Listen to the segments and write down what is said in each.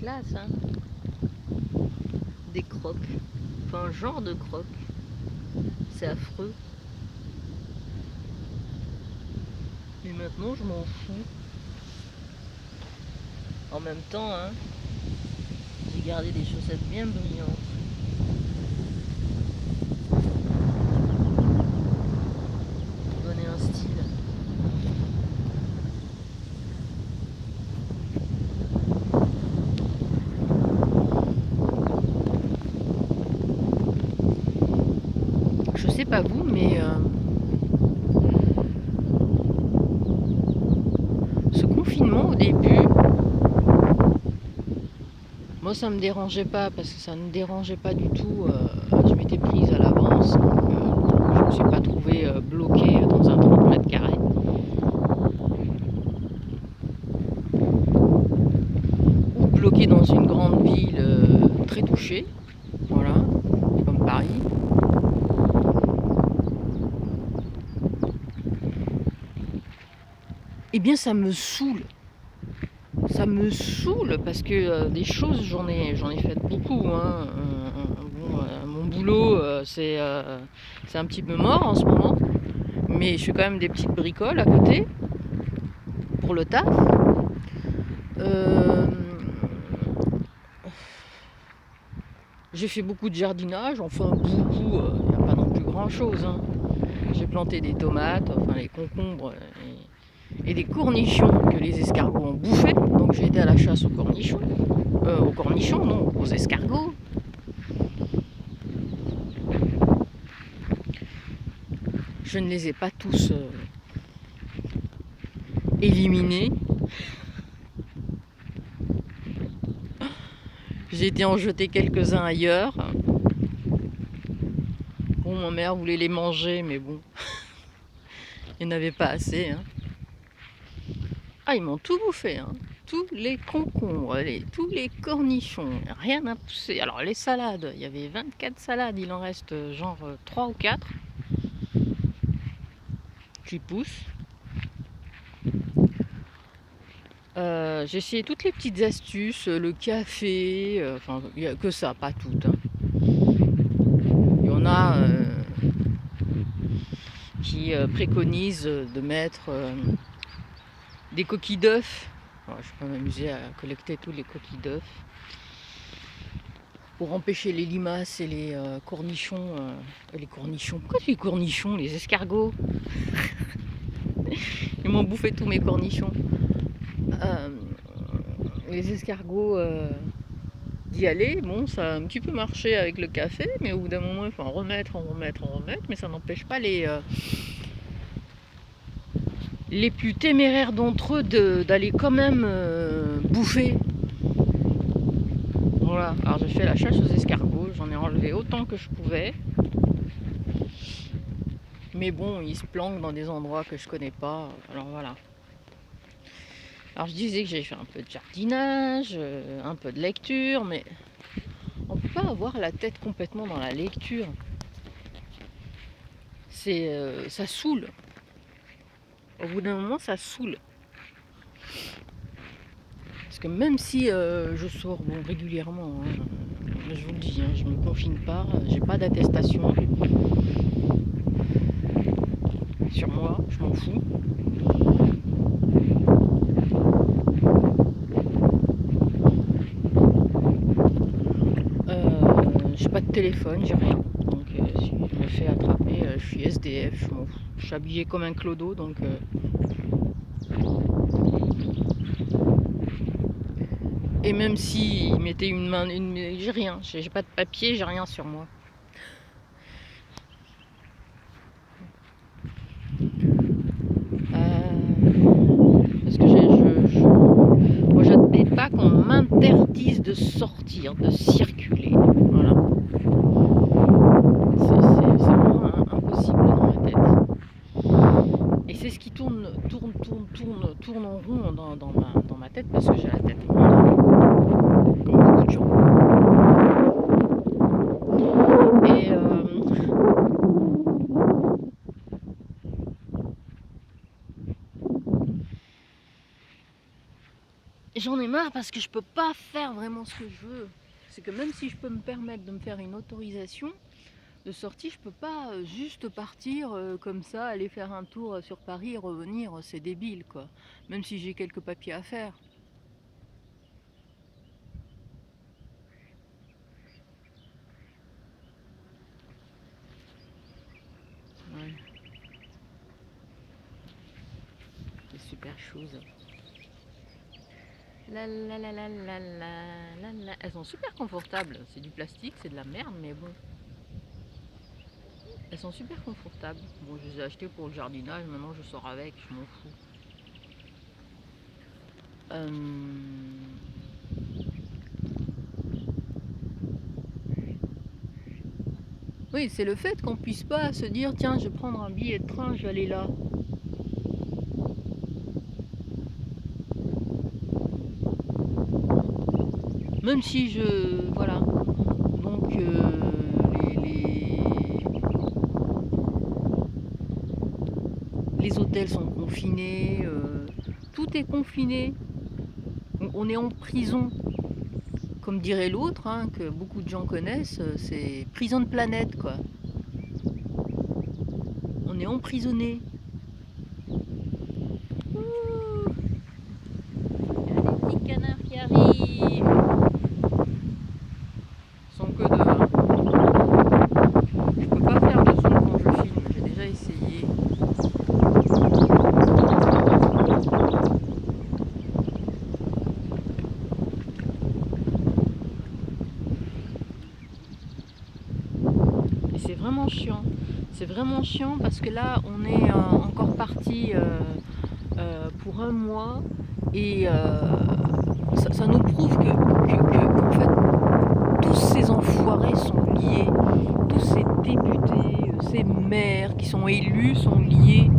classe, hein. Des crocs. Enfin, un genre de crocs. C'est affreux. Mais maintenant, je m'en fous. En même temps, hein, j'ai gardé des chaussettes bien brillantes. Pour donner un style. Je sais pas vous, mais ce confinement au début, moi ça me dérangeait pas parce que ça ne dérangeait pas du tout. Je m'étais prise à l'avance, donc je me suis pas trouvée bloquée dans un 30 mètres carrés. Ou bloquée dans une grande ville très touchée, voilà, comme Paris. Eh bien ça me saoule. Ça me saoule parce que des choses j'en ai fait beaucoup, hein. Bon, mon boulot c'est un petit peu mort en ce moment, mais je fais quand même des petites bricoles à côté pour le taf. Euh, j'ai fait beaucoup de jardinage, enfin beaucoup, il n'y a pas non plus grand chose, hein. J'ai planté des tomates, enfin les concombres et des cornichons que les escargots ont bouffés, donc j'ai été à la chasse aux cornichons non, aux escargots. Je ne les ai pas tous éliminés. J'ai été en jeter quelques-uns ailleurs. Bon, ma mère voulait les manger, mais bon, il n'y en avait pas assez, hein. Ah, ils m'ont tout bouffé, hein. Tous les concombres, tous les cornichons, rien n'a poussé. Alors les salades, il y avait 24 salades, il en reste genre 3 ou 4 qui poussent. J'ai essayé toutes les petites astuces, le café, enfin il n'y a que ça, pas toutes, hein. Il y en a qui préconisent de mettre des coquilles d'œufs. Ouais, je peux m'amuser à collecter tous les coquilles d'œufs pour empêcher les limaces et les cornichons. Les cornichons, pourquoi les cornichons? Les escargots. Ils m'ont bouffé tous mes cornichons. Euh, les escargots d'y aller, bon, ça a un petit peu marché avec le café, mais au bout d'un moment, il faut en remettre, mais ça n'empêche pas les plus téméraires d'entre eux d'aller quand même bouffer. Voilà, alors j'ai fait la chasse aux escargots, j'en ai enlevé autant que je pouvais. Mais bon, ils se planquent dans des endroits que je connais pas, alors voilà. Alors je disais que j'avais fait un peu de jardinage, un peu de lecture, mais on peut pas avoir la tête complètement dans la lecture. Ça saoule. Au bout d'un moment, ça saoule. Parce que même si je sors bon, régulièrement, hein, je vous le dis, hein, je me confine pas, j'ai pas d'attestation sur moi, je m'en fous. J'ai pas de téléphone, j'ai rien. Donc si je me fais attraper, je suis SDF, je m'en fous. Je suis habillée comme un clodo, donc et même si mettaient une main, j'ai rien, j'ai pas de papier, j'ai rien sur moi. Parce que moi j'admets pas qu'on m'interdise de sortir, de circuler. Voilà. C'est vraiment impossible dans ma tête. Et c'est ce qui tourne en rond dans ma tête parce que j'ai la tête ronde, comme beaucoup de gens. j'en ai marre parce que je peux pas faire vraiment ce que je veux. C'est que même si je peux me permettre de me faire une autorisation de sortie, je peux pas juste partir comme ça, aller faire un tour sur Paris et revenir, c'est débile quoi. Même si j'ai quelques papiers à faire. Ouais, des super choses. La la la la la la la la. Elles sont super confortables. C'est du plastique, c'est de la merde, mais bon. Elles sont super confortables. Bon, je les ai achetées pour le jardinage, maintenant je sors avec, je m'en fous. Euh, Oui, c'est le fait qu'on puisse pas se dire tiens, je vais prendre un billet de train, je vais aller là. Même si je. Voilà. Donc, les hôtels sont confinés, tout est confiné. On est en prison. Comme dirait l'autre, hein, que beaucoup de gens connaissent, c'est prison de planète, quoi. On est emprisonné. Ouh, il y a des petits canards qui arrivent. Ils sont que deux, hein. Je peux pas faire de son quand je filme, j'ai déjà essayé. Et c'est vraiment chiant. C'est vraiment chiant parce que là, on est encore parti pour un mois et ça nous prouve qu'en fait, tous ces enfoirés sont liés. Tous ces députés, ces maires qui sont élus sont liés.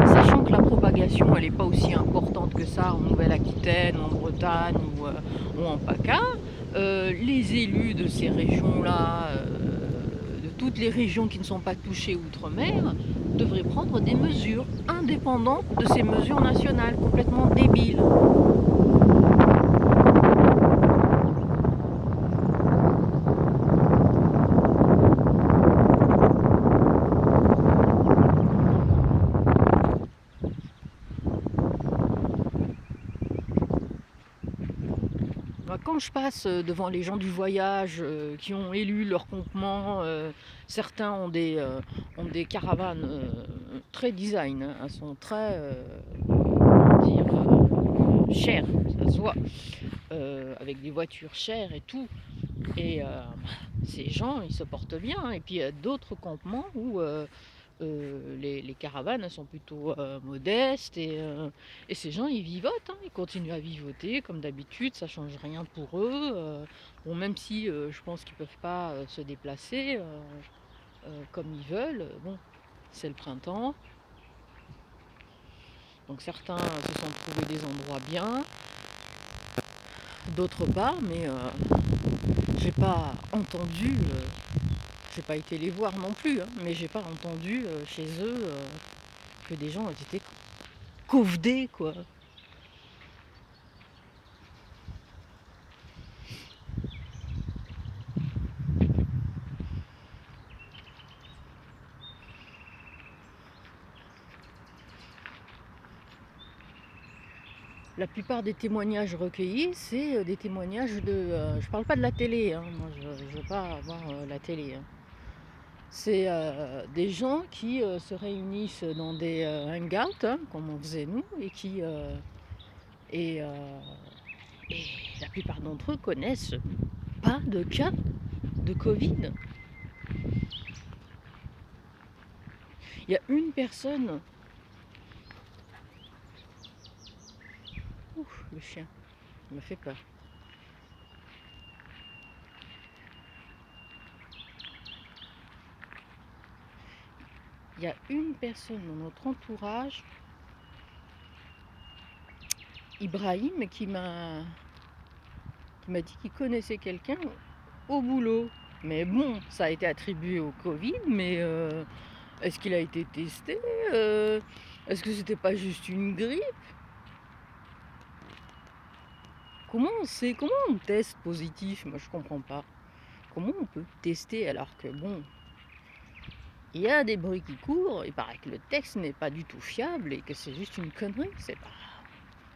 Sachant que la propagation, elle n'est pas aussi importante que ça en Nouvelle-Aquitaine, en Bretagne ou en PACA, les élus de ces régions-là, de toutes les régions qui ne sont pas touchées outre-mer, devraient prendre des mesures indépendantes de ces mesures nationales, complètement débiles. Quand je passe devant les gens du voyage qui ont élu leur campement, certains ont des caravanes très design, hein, elles sont très dire, chères, ça se voit, avec des voitures chères et tout. Et ces gens, ils se portent bien. Et puis il y a d'autres campements où les caravanes sont plutôt modestes et ces gens ils vivotent, hein, ils continuent à vivoter comme d'habitude, ça change rien pour eux. Bon, même si je pense qu'ils peuvent pas se déplacer comme ils veulent, bon, c'est le printemps, donc certains se sont trouvés des endroits bien, d'autres pas, mais j'ai pas entendu, j'ai pas été les voir non plus, hein, mais j'ai pas entendu chez eux que des gens étaient covdés, quoi. La plupart des témoignages recueillis, c'est des témoignages de. Je parle pas de la télé, hein, moi je veux pas avoir la télé, hein. C'est des gens qui se réunissent dans des hangouts, hein, comme on faisait nous, et, euh, et la plupart d'entre eux connaissent pas de cas de Covid. Il y a une personne. Ouf, le chien, il me fait peur. Il y a une personne dans notre entourage, Ibrahim, qui m'a dit qu'il connaissait quelqu'un au boulot. Mais bon, ça a été attribué au Covid, mais Est-ce qu'il a été testé? Heu, Est-ce que c'était pas juste une grippe? Comment on sait? Comment on teste positif? Moi, je comprends pas. Comment on peut tester alors que bon, il y a des bruits qui courent, il paraît que le texte n'est pas du tout fiable et que c'est juste une connerie, c'est pas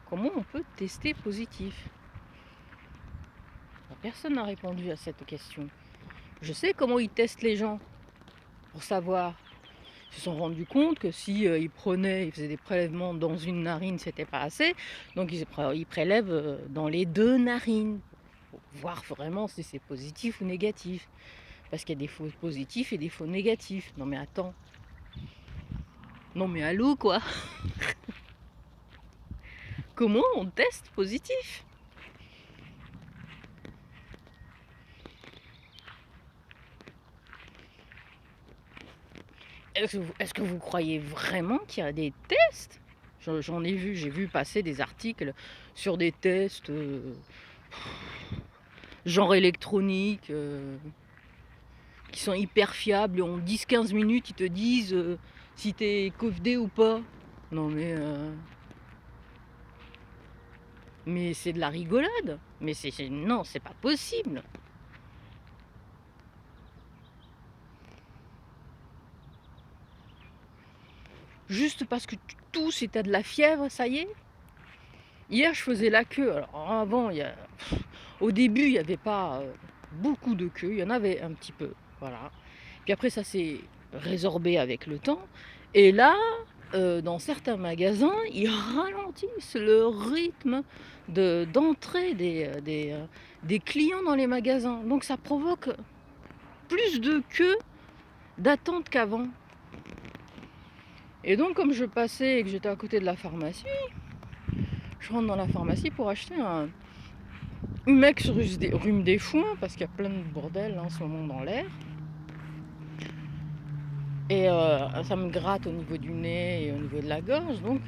comment on peut tester positif? Personne n'a répondu à cette question. Je sais comment ils testent les gens pour savoir. Ils se sont rendus compte que si, ils faisaient des prélèvements dans une narine, c'était pas assez, donc ils prélèvent, dans les 2 narines pour voir vraiment si c'est positif ou négatif. Parce qu'il y a des faux positifs et des faux négatifs. Non mais attends, non mais allô quoi? Comment on teste positif? Est-ce que vous croyez vraiment qu'il y a des tests? J'en ai vu, j'ai vu passer des articles sur des tests, genre électronique, qui sont hyper fiables et en 10-15 minutes, ils te disent, si t'es es ou pas. Non mais c'est de la rigolade. Mais non, c'est pas possible. Juste parce que tu tousses et tu de la fièvre, ça y est? Hier, je faisais la queue. Alors avant, au début, il n'y avait pas beaucoup de queue. Il y en avait un petit peu. Voilà. Puis après, ça s'est résorbé avec le temps. Et là, dans certains magasins, ils ralentissent le rythme d'entrée des clients dans les magasins. Donc ça provoque plus de queue d'attente qu'avant. Et donc, comme je passais et que j'étais à côté de la pharmacie, je rentre dans la pharmacie pour acheter un Humex rhume des foins, parce qu'il y a plein de bordel en ce moment dans l'air. Et ça me gratte au niveau du nez et au niveau de la gorge, donc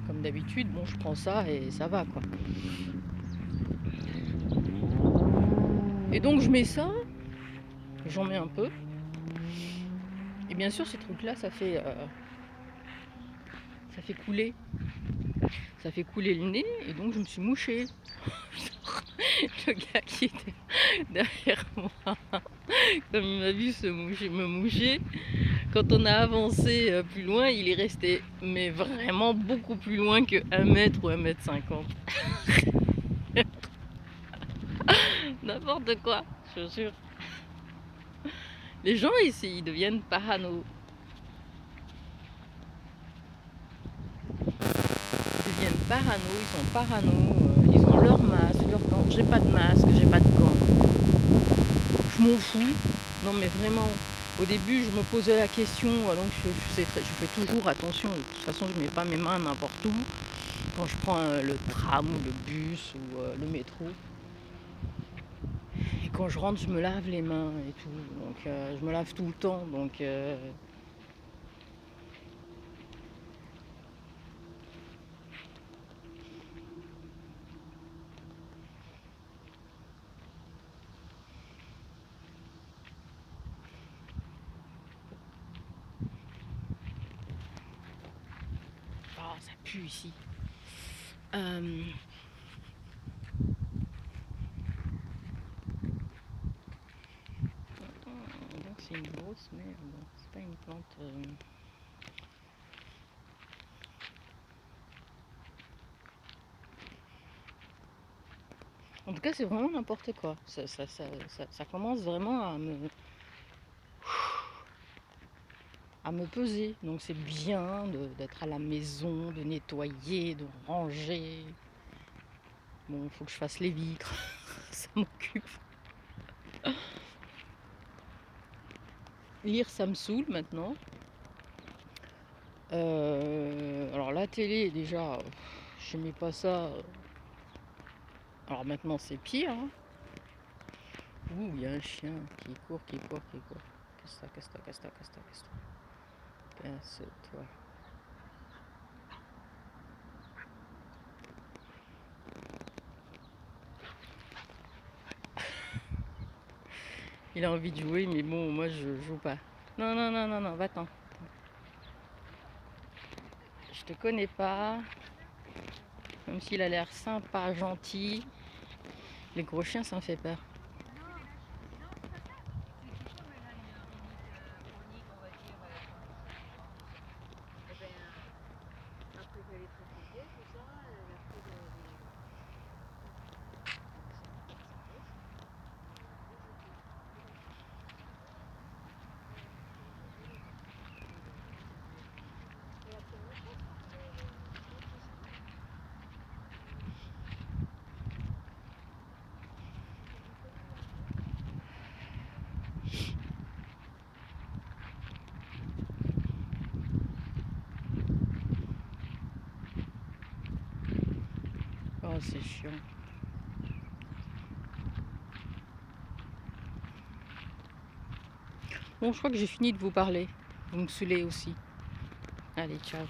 comme d'habitude, bon, je prends ça et ça va quoi. Et donc je mets ça, j'en mets un peu. Et bien sûr, ces trucs-là, ça fait couler. Ça fait couler le nez, et donc je me suis mouchée. Le gars qui était derrière moi, comme il m'a vu me moucher, quand on a avancé plus loin, il est resté, mais vraiment beaucoup plus loin que 1 mètre ou 1 mètre 50. N'importe quoi, je te jure. Les gens ici, ils deviennent parano. Ils deviennent parano, ils sont parano, ils ont leur masque, leur gants. J'ai pas de masque, j'ai pas de gants. Je m'en fous. Non mais vraiment, au début je me posais la question, donc je fais toujours attention. De toute façon, je mets pas mes mains n'importe où. Quand je prends le tram ou le bus ou le métro. Et quand je rentre, je me lave les mains et tout. Donc je me lave tout le temps. Donc oh, ça pue ici. Donc c'est une grosse merde. C'est pas une plante. En tout cas, c'est vraiment n'importe quoi. Ça commence vraiment à me peser. Donc c'est bien d'être à la maison, de nettoyer, de ranger. Bon, il faut que je fasse les vitres. Ça m'occupe. Lire, ça me saoule maintenant. Alors la télé, déjà, je mets pas ça. Alors maintenant, c'est pire. Hein. Ouh, il y a un chien qui court, qui court, qui court. Casse-toi, casse-toi, casse-toi, casse-toi, casse-toi. Casse-toi. Il a envie de jouer, mais bon, moi je joue pas. Non, non, non, non, non, va-t'en. te connais pas. Comme s'il a l'air sympa, gentil. Les gros chiens, ça me fait peur. Oh, c'est chiant. Bon, je crois que j'ai fini de vous parler. Vous me saoulez aussi. Allez, ciao.